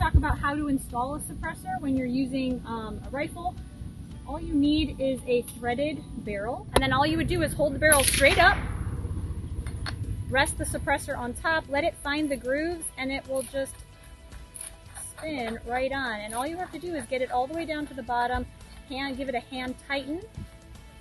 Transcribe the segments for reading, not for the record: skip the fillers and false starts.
talk about how to install a suppressor when you're using a rifle. All you need is a threaded barrel, and then all you would do is hold the barrel straight up, rest the suppressor on top, let it find the grooves, and it will just spin right on. And all you have to do is get it all the way down to the bottom, give it a hand tighten.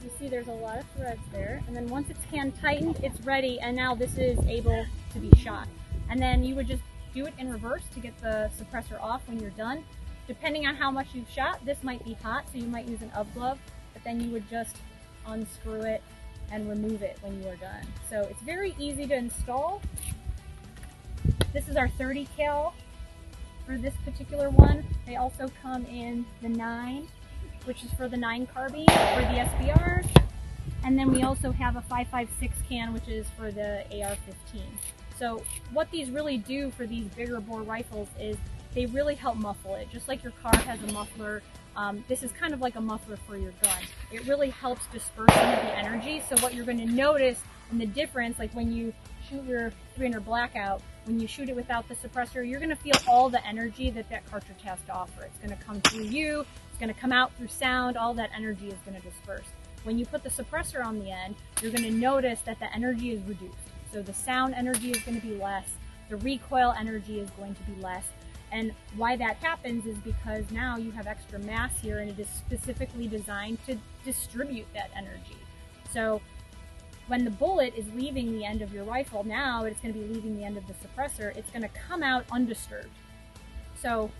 You see there's a lot of threads there, and then once it's hand tightened, it's ready, and now this is able to be shot. And then you would just do it in reverse to get the suppressor off when you're done. Depending on how much you've shot, this might be hot, so you might use an UV glove, but then you would just unscrew it and remove it when you are done. So it's very easy to install. This is our 30 cal for this particular one. They also come in the 9, which is for the 9 carbine for the SBRs. And then we also have a 5.56 can, which is for the AR-15. So what these really do for these bigger bore rifles is they really help muffle it. Just like your car has a muffler, this is kind of like a muffler for your gun. It really helps disperse some of the energy. So what you're going to notice in the difference, like when you shoot your 300 Blackout, when you shoot it without the suppressor, you're going to feel all the energy that that cartridge has to offer. It's going to come through you, it's going to come out through sound, all that energy is going to disperse. When you put the suppressor on the end, you're going to notice that the energy is reduced. So the sound energy is going to be less, the recoil energy is going to be less. And why that happens is because now you have extra mass here, and it is specifically designed to distribute that energy. So when the bullet is leaving the end of your rifle, now it's going to be leaving the end of the suppressor, it's going to come out undisturbed. So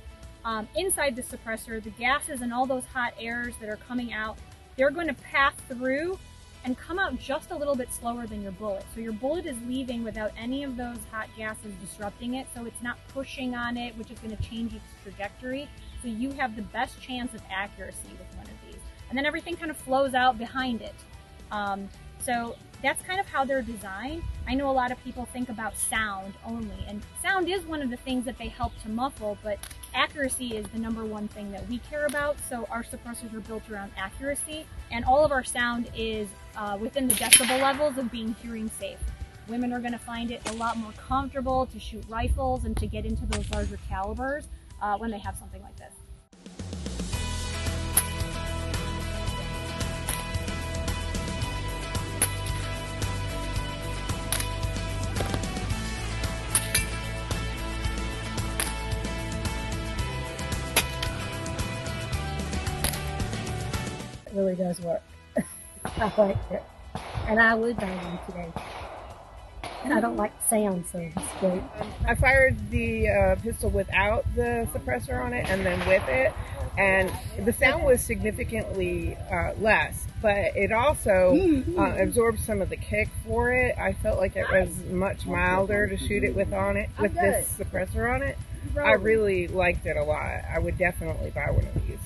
inside the suppressor, the gases and all those hot airs that are coming out, they're going to pass through and come out just a little bit slower than your bullet. So your bullet is leaving without any of those hot gases disrupting it, so it's not pushing on it, which is going to change its trajectory. So you have the best chance of accuracy with one of these. And then everything kind of flows out behind it. So that's kind of how they're designed. I know a lot of people think about sound only, and sound is one of the things that they help to muffle, but accuracy is the #1 thing that we care about. So our suppressors are built around accuracy, and all of our sound is within the decibel levels of being hearing safe. Women are going to find it a lot more comfortable to shoot rifles and to get into those larger calibers when they have something like this. It really does work. I like it. And I would buy one today. I don't like the sound, so it's great. I fired the pistol without the suppressor on it and then with it, and the sound was significantly less, but it also absorbed some of the kick for it. I felt like it was much milder to shoot it with this suppressor on it. I really liked it a lot. I would definitely buy one of these.